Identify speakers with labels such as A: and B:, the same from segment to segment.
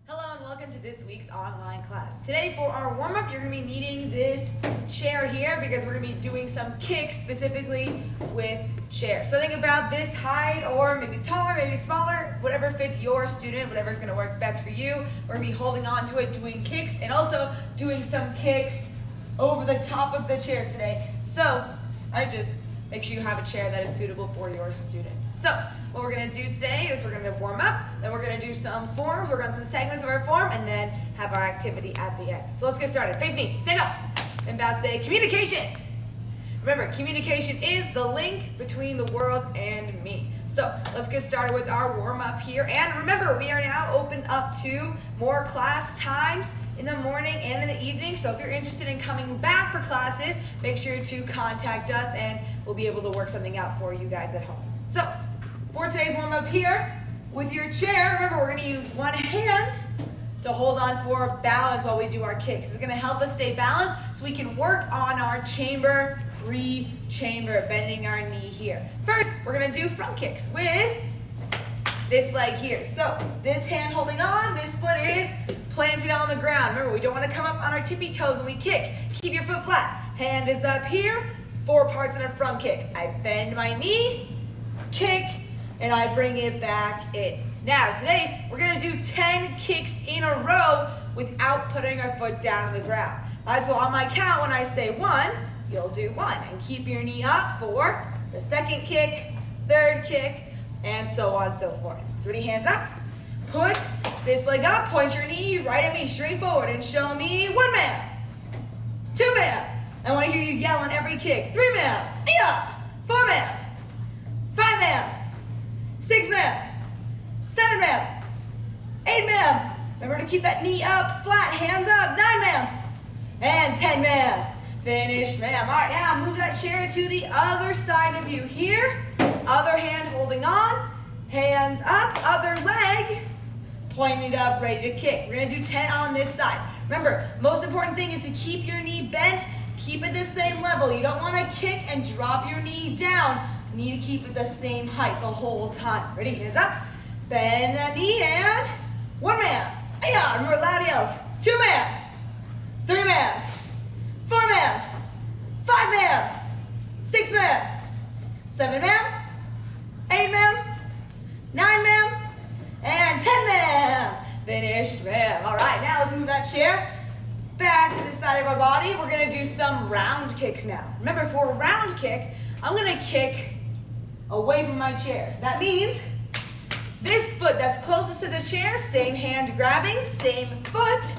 A: Hello and welcome to this week's online class. Today for our warm-up, you're going to be needing this chair here because we're going to be doing some kicks specifically with chairs. So think about this height or maybe taller, maybe smaller, whatever fits your student, whatever's going to work best for you. We're going to be holding on to it, doing kicks, and also doing some kicks over the top of the chair today. So just make sure you have a chair that is suitable for your student. So what we're going to do today is we're going to warm up, then we're going to do some forms, work on some segments of our form, and then have our activity at the end. So let's get started. Face me, stand up, and bow, say communication. Remember, communication is the link between the world and me. So let's get started with our warm up here. And remember, we are now open up to more class times in the morning and in the evening. So if you're interested in coming back for classes, make sure to contact us and we'll be able to work something out for you guys at home. So for today's warm up here, with your chair, remember we're going to use one hand to hold on for balance while we do our kicks. It's going to help us stay balanced so we can work on our chamber, re-chamber, bending our knee here. First, we're going to do front kicks with this leg here. So this hand holding on, this foot is planted on the ground. Remember, we don't want to come up on our tippy toes when we kick. Keep your foot flat. Hand is up here, 4 parts in a front kick. I bend my knee, kick, and I bring it back in. Now, today, we're going to do 10 kicks in a row without putting our foot down on the ground. So on my count, when I say 1, you'll do 1. And keep your knee up for the second kick, third kick, and so on and so forth. So ready, hands up. Put this leg up, point your knee right at me, straight forward, and show me 1 man, 2 man. I want to hear you yell on every kick. 3 man, yeah, 4 man, 5 man, 6 man, 7 man, 8 man. Remember to keep that knee up, flat, hands up, 9 man, and 10 man. Finish, ma'am. All right, now move that chair to the other side of you here. Other hand holding on, hands up, other leg pointed up, ready to kick. We're gonna do 10 on this side. Remember, most important thing is to keep your knee bent, keep it the same level. You don't wanna kick and drop your knee down. You need to keep it the same height the whole time. Ready, hands up, bend that knee, and 1 man. Yeah, remember loud yells. 2 man, 3 man, 4 man, 5 man, 6 man, 7 man, 8 man, 9 man, and 10 man. Finished, ma'am. All right, now let's move that chair back to the side of our body. We're gonna do some round kicks now. Remember, for a round kick, I'm gonna kick away from my chair. That means this foot that's closest to the chair, same hand grabbing, same foot.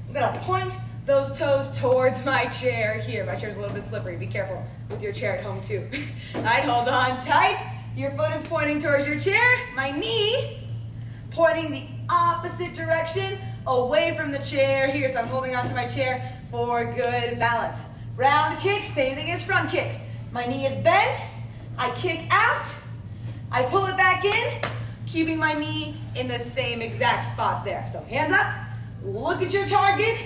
A: I'm gonna point those toes towards my chair here. My chair's a little bit slippery. Be careful with your chair at home too. All right, hold on tight. Your foot is pointing towards your chair. My knee pointing the opposite direction away from the chair here. So I'm holding onto my chair for good balance. Round kicks, same thing as front kicks. My knee is bent. I kick out. I pull it back in, keeping my knee in the same exact spot there. So hands up, look at your target.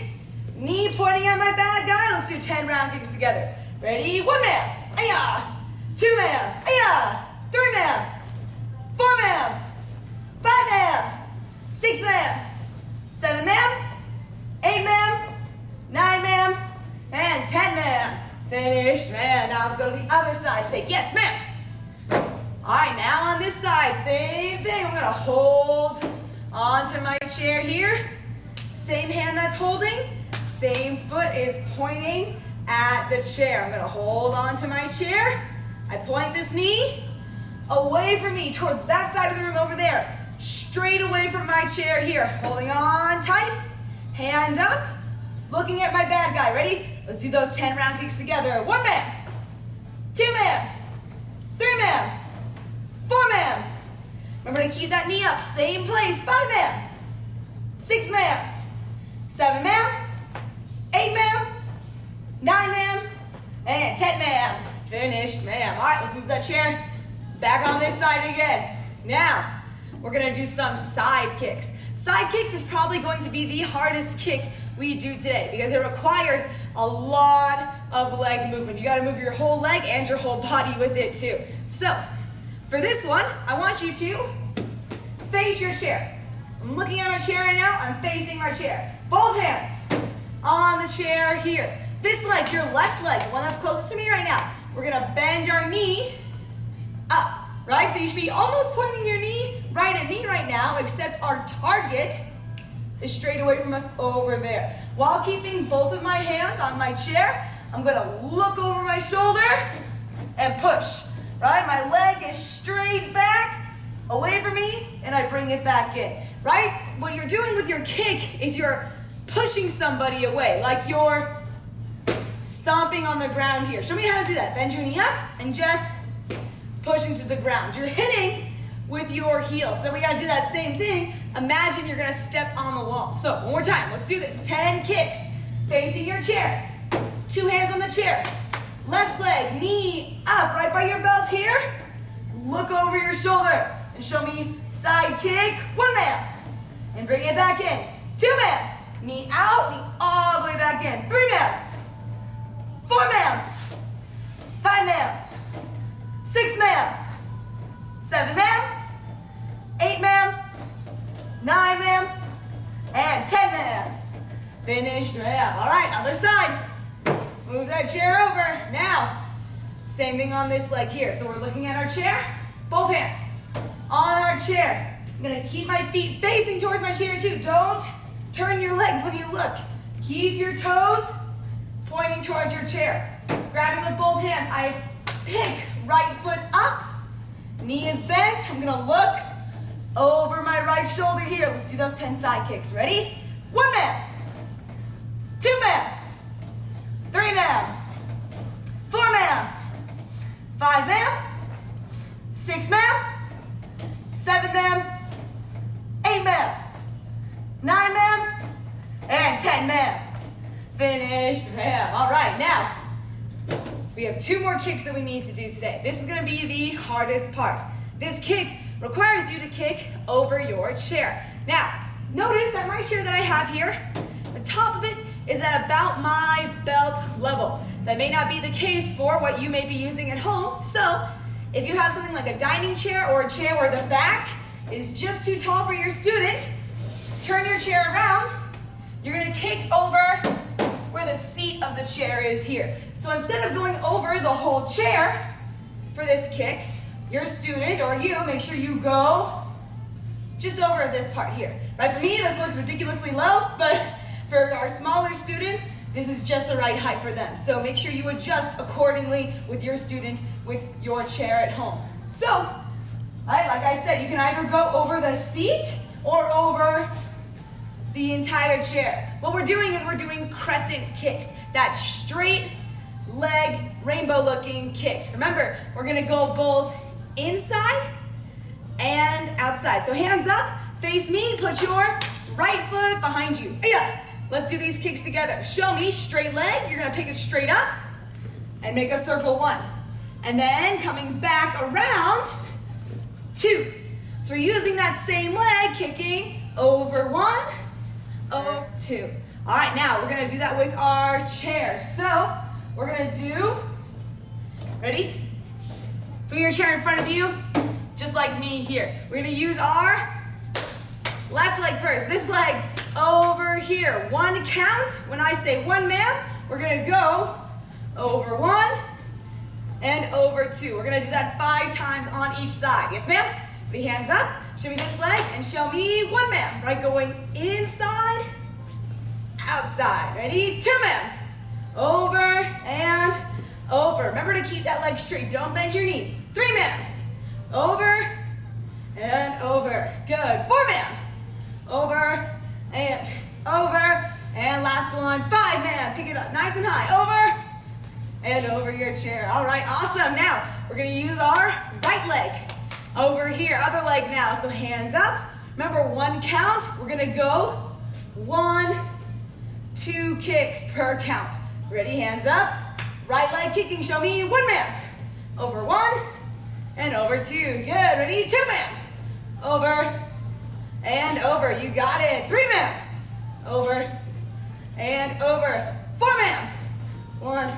A: Knee pointing at my bad guy. Let's do 10 round kicks together. Ready? 1 man. Ayah. 2 man. Ayah. 3 man. 4 man. 5 man. 6 man. 7 man. 8 man. 9 man. And 10 man. Finished, man. Now let's go to the other side. Say, yes, ma'am. All right, now on this side, same thing. I'm going to hold onto my chair here. Same hand that's holding. Same foot is pointing at the chair. I'm going to hold on to my chair. I point this knee away from me towards that side of the room over there. Straight away from my chair here. Holding on tight. Hand up. Looking at my bad guy. Ready? Let's do those 10 round kicks together. 1 man. 2 man. 3 man. 4 man. Remember to keep that knee up. Same place. 5 man. 6 man. 7 man. 8 man, 9 man, and 10 man. Finished, ma'am. All right, let's move that chair back on this side again. Now, we're gonna do some side kicks. Side kicks is probably going to be the hardest kick we do today because it requires a lot of leg movement. You gotta move your whole leg and your whole body with it too. So, for this one, I want you to face your chair. I'm looking at my chair right now. I'm facing my chair. Both hands on the chair here. This leg, your left leg, the one that's closest to me right now, we're gonna bend our knee up, right? So you should be almost pointing your knee right at me right now, except our target is straight away from us over there. While keeping both of my hands on my chair, I'm gonna look over my shoulder and push, right? My leg is straight back, away from me, and I bring it back in, right? What you're doing with your kick is you're pushing somebody away, like you're stomping on the ground here. Show me how to do that. Bend your knee up and just push into the ground. You're hitting with your heels. So we gotta do that same thing. Imagine you're gonna step on the wall. So one more time, let's do this. 10 kicks, facing your chair. 2 hands on the chair. Left leg, knee up, right by your belt here. Look over your shoulder and show me side kick. 1 man. And bring it back in. 2 man. Knee out, knee all the way back in. 3 man. 4 man. 5 man. 6 man. 7 man. 8 man. 9 man. And 10 man. Finished man. All right, other side. Move that chair over. Now, same thing on this leg here. So we're looking at our chair, both hands on our chair. I'm gonna keep my feet facing towards my chair too. Don't turn your legs when you look. Keep your toes pointing towards your chair. Grabbing with both hands. I pick right foot up. Knee is bent. I'm gonna look over my right shoulder here. Let's do those 10 side kicks. Ready? 1 man. 2 man. 3 man. 4 man. 5 man. 6 man. 7 man. 8 man. 9 man. And 10 man. Finished man. All right, now we have 2 more kicks that we need to do today. This is gonna be the hardest part. This kick requires you to kick over your chair. Now, notice that my chair that I have here, the top of it is at about my belt level. That may not be the case for what you may be using at home. So, if you have something like a dining chair or a chair where the back is just too tall for your student, turn your chair around. You're gonna kick over where the seat of the chair is here. So instead of going over the whole chair for this kick, your student or you, make sure you go just over this part here. Right, for me, this looks ridiculously low, but for our smaller students, this is just the right height for them. So make sure you adjust accordingly with your student, with your chair at home. So, right, like I said, you can either go over the seat or over the entire chair. What we're doing is we're doing crescent kicks, that straight leg, rainbow looking kick. Remember, we're gonna go both inside and outside. So hands up, face me, put your right foot behind you. Yeah. Let's do these kicks together. Show me straight leg. You're gonna pick it straight up and make a circle 1. And then coming back around, 2. So we're using that same leg, kicking over 1, over 2. All right, now we're gonna do that with our chair. So we're gonna do, ready? Put your chair in front of you, just like me here. We're gonna use our left leg first. This leg over here. 1 count. When I say 1 man, we're gonna go over 1 and over 2. We're gonna do that 5 times on each side. Yes, ma'am? Put your hands up. Show me this leg and show me 1 man. Right, going inside, outside. Ready? 2 man. Over and over. Remember to keep that leg straight. Don't bend your knees. 3 man. Over and over. Good. 4 man. Over and over. And last one. 5 man. Pick it up nice and high. Over and over your chair. All right, awesome. Now we're going to use our right leg over here. Other leg now. So hands up. Remember, 1 count. We're going to go 1, 2 kicks per count. Ready? Hands up. Right leg kicking. Show me 1 man. Over 1 and over 2. Good. Ready? 2 man. Over and over. You got it. 3 man. Over and over. 4 man. 1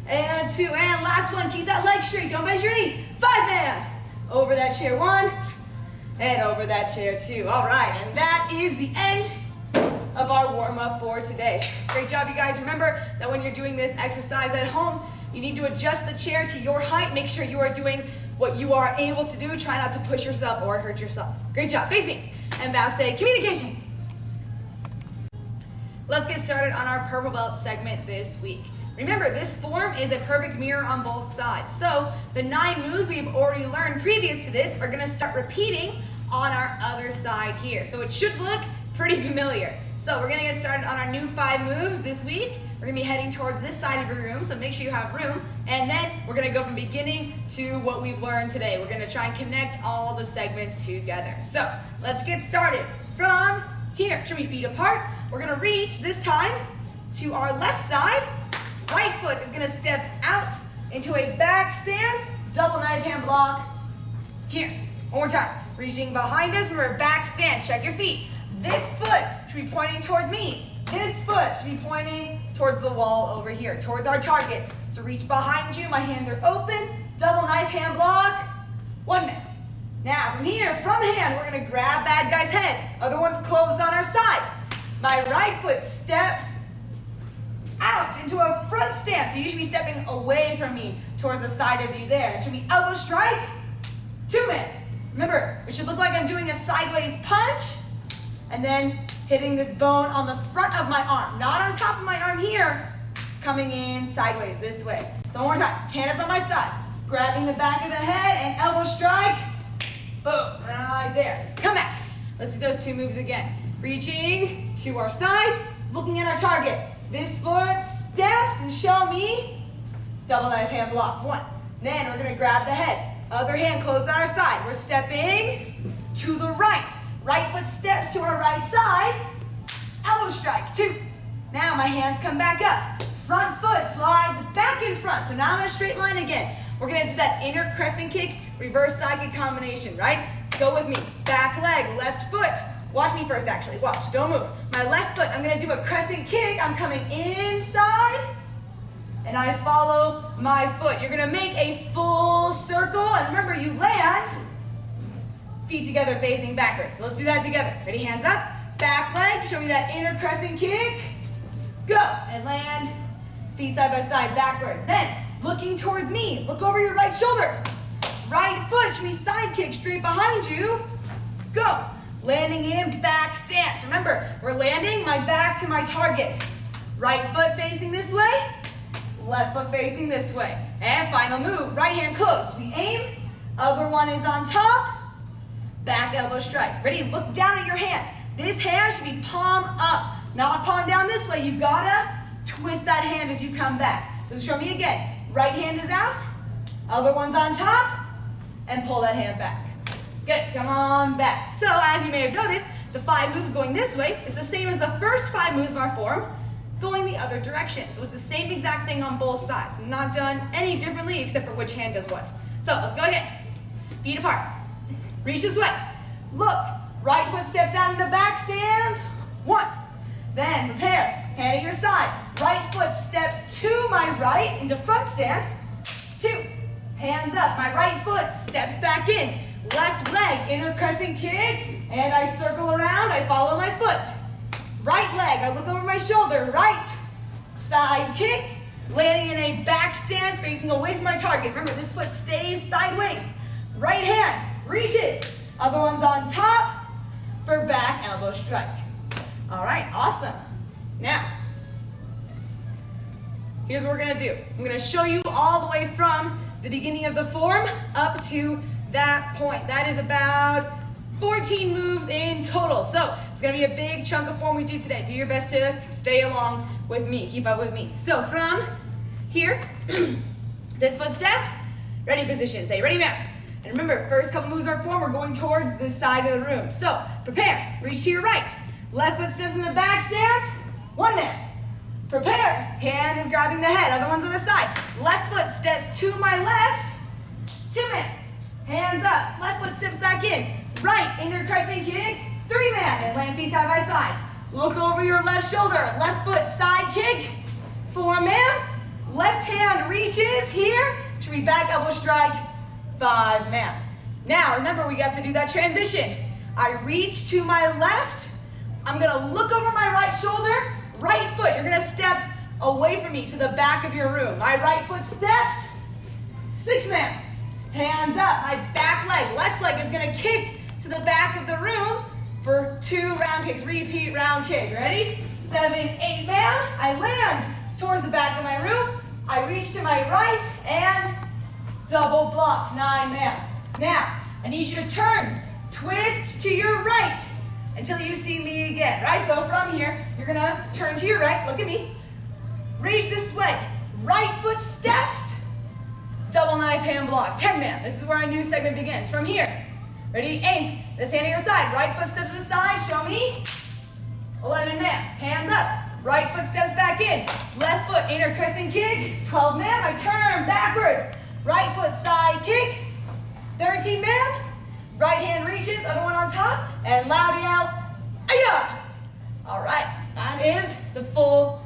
A: and 2. And last one. Keep that leg straight. Don't bend your knee. 5 man. Over that chair. 1 and over that chair too. All right, and that is the end of our warm-up for today. Great job, you guys. Remember that when you're doing this exercise at home, you need to adjust the chair to your height. Make sure you are doing what you are able to do. Try not to push yourself or hurt yourself. Great job. Face me. And now say communication. Let's get started on our purple belt segment this week. Remember, this form is a perfect mirror on both sides. So the 9 moves we've already learned previous to this are going to start repeating on our other side here. So it should look pretty familiar. So we're going to get started on our new 5 moves this week. We're going to be heading towards this side of your room, so make sure you have room. And then we're going to go from beginning to what we've learned today. We're going to try and connect all the segments together. So let's get started from here. Should be feet apart. We're going to reach this time to our left side. Right foot is going to step out into a back stance, double knife hand block. Here, one more time. Reaching behind us, remember back stance, check your feet. This foot should be pointing towards me. This foot should be pointing towards the wall over here, towards our target. So reach behind you, my hands are open, double knife hand block. 1 minute. Now from here, from hand, we're going to grab bad guy's head. Other one's closed on our side. My right foot steps out into a front stance. So you should be stepping away from me towards the side of you there. It should be elbow strike. 2 minute. Remember, it should look like I'm doing a sideways punch and then hitting this bone on the front of my arm, not on top of my arm here, coming in sideways this way. So one more time, hand is on my side, grabbing the back of the head and elbow strike, boom, right there. Come back. Let's do those 2 moves again. Reaching to our side, looking at our target. This foot steps and show me double knife hand block. 1. Then we're gonna grab the head. Other hand closed on our side. We're stepping to the right. Right foot steps to our right side. Elbow strike. 2. Now my hands come back up. Front foot slides back in front. So now I'm in a straight line again. We're gonna do that inner crescent kick, reverse side kick combination, right? Go with me. Back leg, left foot. Watch me first, actually. Watch, don't move. My left foot, I'm gonna do a crescent kick. I'm coming inside, and I follow my foot. You're gonna make a full circle, and remember, you land, feet together facing backwards. So let's do that together. Ready, hands up. Back leg, show me that inner crescent kick. Go, and land, feet side by side, backwards. Then, looking towards me, look over your right shoulder. Right foot, show me side kick straight behind you. Go. Landing in back stance. Remember, we're landing my back to my target. Right foot facing this way, left foot facing this way. And final move, right hand close. We aim, other one is on top, back elbow strike. Ready, look down at your hand. This hand should be palm up, not palm down this way. You gotta twist that hand as you come back. So show me again. Right hand is out, other one's on top, and pull that hand back. Good, come on back. So as you may have noticed, the 5 moves going this way is the same as the first 5 moves of our form going the other direction. So it's the same exact thing on both sides. Not done any differently except for which hand does what. So let's go again. Feet apart. Reach this way. Look, right foot steps out into back stance. 1. Then prepare, hand at your side. Right foot steps to my right into front stance. 2. Hands up, my right foot steps back in. Left leg, inner crescent kick, and I circle around, I follow my foot. Right leg, I look over my shoulder, right side kick, landing in a back stance, facing away from my target. Remember, this foot stays sideways. Right hand reaches, other one's on top for back elbow strike. All right, awesome. Now, here's what we're gonna do. I'm gonna show you all the way from the beginning of the form up to that point. That is about 14 moves in total. So it's gonna be a big chunk of form we do today. Do your best to stay along with me, keep up with me. So from here, this foot steps, ready position, say ready man. And remember, first couple moves of our form, we're going towards this side of the room. So prepare, reach to your right. Left foot steps in the back stance, 1 minute. Prepare, hand is grabbing the head, other one's on the side. Left foot steps to my left, 2 minutes. Hands up, left foot steps back in. Right, inner crescent kick, 3 man, and land feet side by side. Look over your left shoulder, left foot side kick, 4 man. Left hand reaches here, should be back elbow strike, 5 man. Now, remember, we have to do that transition. I reach to my left. I'm gonna look over my right shoulder, right foot. You're gonna step away from me to the back of your room. My right foot steps, 6-man. Hands up, my back leg, left leg is gonna kick to the back of the room for 2 round kicks. Repeat round kick, ready? 7, 8-man. I land towards the back of my room. I reach to my right and double block, 9-man. Now, I need you to turn, twist to your right until you see me again, right? So from here, you're gonna turn to your right, look at me, reach this way, right foot steps, double knife hand block, 10-man. This is where our new segment begins. From here, ready, aim, this hand to your side, right foot steps to the side, show me, 11-man, hands up, right foot steps back in, left foot inner crescent kick, 12-man, I turn backwards, right foot side kick, 13-man, right hand reaches, other one on top, and loud yell, "Aya!" All right, that is the full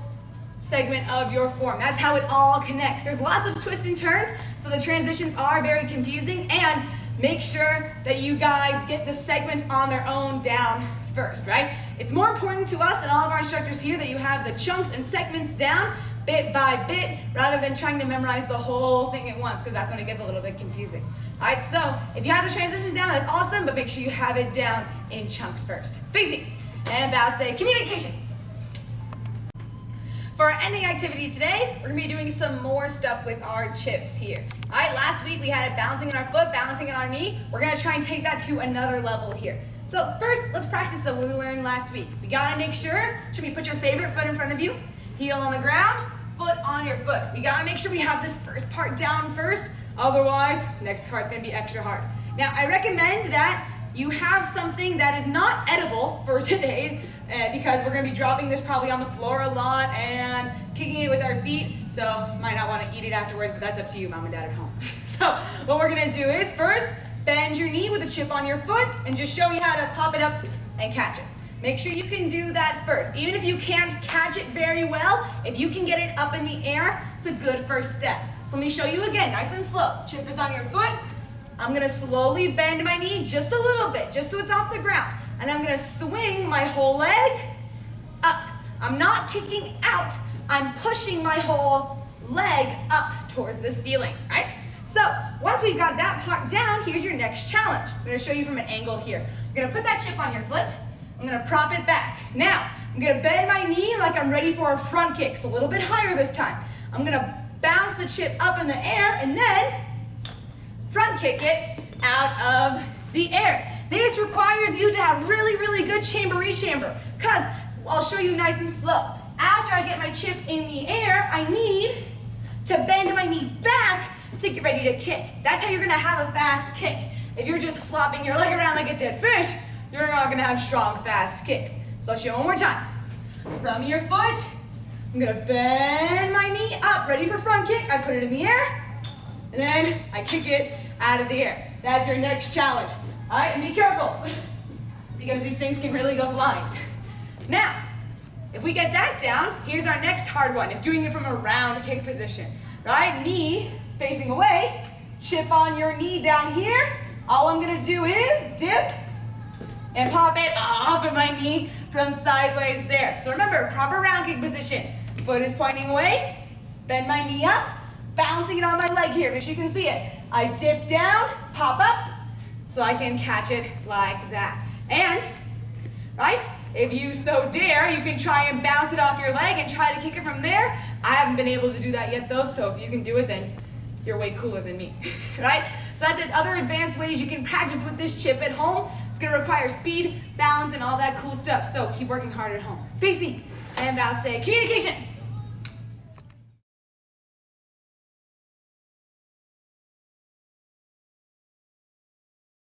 A: segment of your form. That's how it all connects. There's lots of twists and turns, so the transitions are very confusing, and make sure that you guys get the segments on their own down first, right? It's more important to us and all of our instructors here that you have the chunks and segments down bit by bit rather than trying to memorize the whole thing at once, because that's when it gets a little bit confusing. All right, so if you have the transitions down, that's awesome, but make sure you have it down in chunks first. Facing and bow, say communication. For our ending activity today, we're gonna be doing some more stuff with our chips here. All right, last week we had it bouncing in our foot, bouncing in our knee. We're gonna try and take that to another level here. So first, let's practice what we learned last week. We gotta make sure, should we put your favorite foot in front of you, heel on the ground, foot on your foot. We gotta make sure we have this first part down first, otherwise, next part's gonna be extra hard. Now, I recommend that you have something that is not edible for today, because we're gonna be dropping this probably on the floor a lot and kicking it with our feet, so might not wanna eat it afterwards, but that's up to you, mom and dad at home. So what we're gonna do is first, bend your knee with a chip on your foot and just show me how to pop it up and catch it. Make sure you can do that first. Even if you can't catch it very well, if you can get it up in the air, it's a good first step. So let me show you again, nice and slow. Chip is on your foot. I'm gonna slowly bend my knee just a little bit, just so it's off the ground. And I'm gonna swing my whole leg up. I'm not kicking out, I'm pushing my whole leg up towards the ceiling, right? So once we've got that part down, here's your next challenge. I'm gonna show you from an angle here. You're gonna put that chip on your foot. I'm gonna prop it back. Now, I'm gonna bend my knee like I'm ready for a front kick, so a little bit higher this time. I'm gonna bounce the chip up in the air and then front kick it out of the air. This requires you to have really, really good chamber-rechamber, because I'll show you nice and slow. After I get my chip in the air, I need to bend my knee back to get ready to kick. That's how you're gonna have a fast kick. If you're just flopping your leg around like a dead fish, you're not gonna have strong, fast kicks. So I'll show you one more time. From your foot, I'm gonna bend my knee up, ready for front kick. I put it in the air, and then I kick it out of the air. That's your next challenge. All right, and be careful, because these things can really go flying. Now, if we get that down, here's our next hard one. It's doing it from a round kick position, right? Knee facing away, chip on your knee down here. All I'm gonna do is dip and pop it off of my knee from sideways there. So remember, proper round kick position. Foot is pointing away, bend my knee up, bouncing it on my leg here. Make sure you can see it. I dip down, pop up, so I can catch it like that. And, right, if you so dare, you can try and bounce it off your leg and try to kick it from there. I haven't been able to do that yet though, so if you can do it, then you're way cooler than me, right? So that's it. Other advanced ways you can practice with this chip at home. It's gonna require speed, balance, and all that cool stuff. So keep working hard at home. Facing and bow, say communication.